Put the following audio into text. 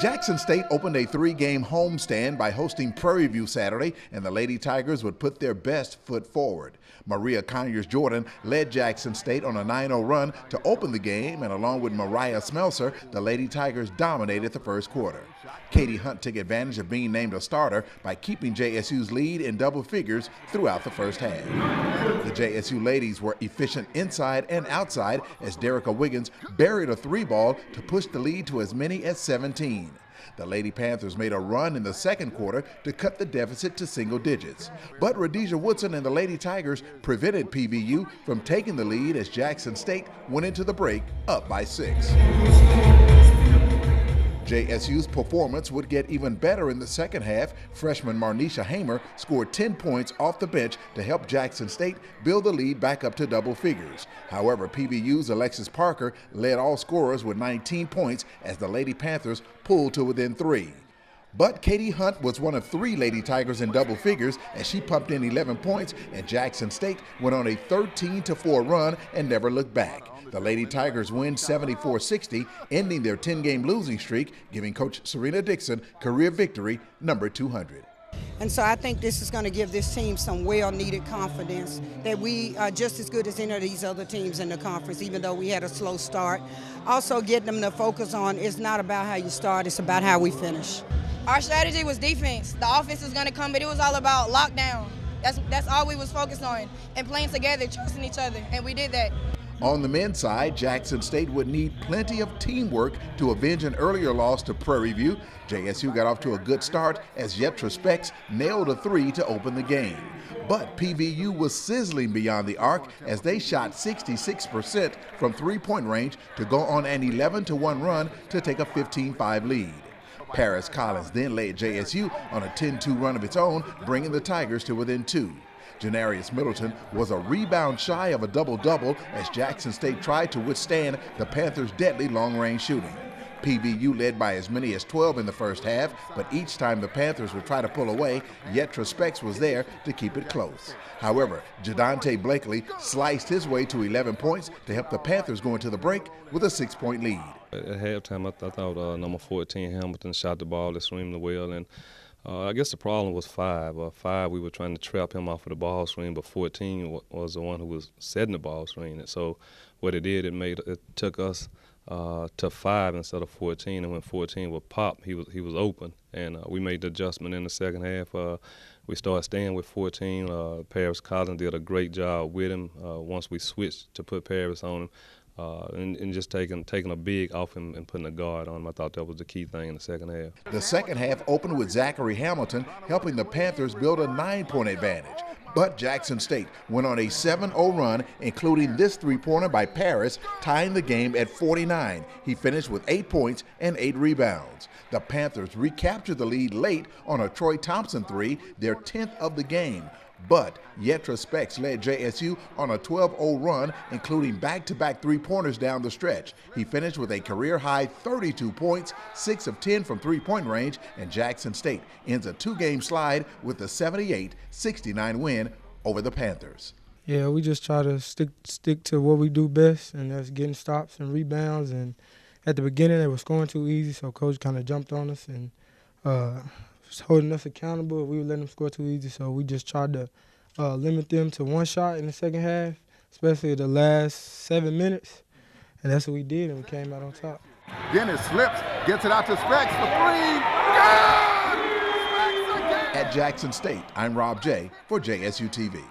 Jackson State opened a three-game homestand by hosting Prairie View Saturday, and the Lady Tigers would put their best foot forward. Maria Conyers-Jordan led Jackson State on a 9-0 run to open the game, and along with Mariah Smelser, the Lady Tigers dominated the first quarter. Katie Hunt took advantage of being named a starter by keeping JSU's lead in double figures throughout the first half. The JSU ladies were efficient inside and outside as Derica Wiggins buried a three-ball to push the lead to as many as 17. The Lady Panthers made a run in the second quarter to cut the deficit to single digits. But Rhodesia Woodson and the Lady Tigers prevented PVU from taking the lead as Jackson State went into the break up by 6. JSU's performance would get even better in the second half. Freshman Marnisha Hamer scored 10 points off the bench to help Jackson State build the lead back up to double figures. However, PVU's Alexis Parker led all scorers with 19 points as the Lady Panthers pulled to within 3. But Katie Hunt was one of 3 Lady Tigers in double figures as she pumped in 11 points, and Jackson State went on a 13-4 run and never looked back. The Lady Tigers win 74-60, ending their 10-game losing streak, giving Coach Serena Dixon career victory number 200. And so I think this is going to give this team some well-needed confidence that we are just as good as any of these other teams in the conference, even though we had a slow start. Also getting them to focus on it's not about how you start, it's about how we finish. Our strategy was defense. The offense was going to come, but it was all about lockdown. That's all we was focused on, and playing together, trusting each other, and we did that. On the men's side, Jackson State would need plenty of teamwork to avenge an earlier loss to Prairie View. JSU got off to a good start as Yetra Specs nailed a 3 to open the game. But PVU was sizzling beyond the arc as they shot 66% from three-point range to go on an 11-1 run to take a 15-5 lead. Paris Collins then led JSU on a 10-2 run of its own, bringing the Tigers to within 2. Janarius Middleton was a rebound shy of a double-double as Jackson State tried to withstand the Panthers' deadly long-range shooting. PVU led by as many as 12 in the first half, but each time the Panthers would try to pull away, Yetra Specs was there to keep it close. However, Jadante Blakely sliced his way to 11 points to help the Panthers go into the break with a 6-point lead. At halftime, I thought number 14, Hamilton, shot the ball extremely well, and I guess the problem was 5. 5, we were trying to trap him off of the ball screen, but 14 was the one who was setting the ball screen. And so what it did, it took us to 5 instead of 14, and when 14 would pop, he was open, and we made the adjustment in the second half. We started staying with 14. Paris Collins did a great job with him once we switched to put Paris on him. And just taking a big off him and putting a guard on him. I thought that was the key thing in the second half. The second half opened with Zachary Hamilton helping the Panthers build a 9-point advantage. But Jackson State went on a 7-0 run, including this three-pointer by Paris, tying the game at 49. He finished with 8 points and 8 rebounds. The Panthers recaptured the lead late on a Troy Thompson 3, their 10th of the game. But Yetra Specs led JSU on a 12-0 run, including back-to-back three-pointers down the stretch. He finished with a career-high 32 points, 6 of 10 from three-point range, and Jackson State ends a 2-game slide with a 78-69 win over the Panthers. Yeah, we just try to stick to what we do best, and that's getting stops and rebounds. And at the beginning, they were scoring too easy, so Coach kind of jumped on us and holding us accountable. We were letting them score too easy, so we just tried to limit them to one shot in the second half, especially the last 7 minutes, and that's what we did, and we came out on top. Dennis slips, gets it out to Specs for 3. Good! At Jackson State, I'm Rob J. for JSU TV.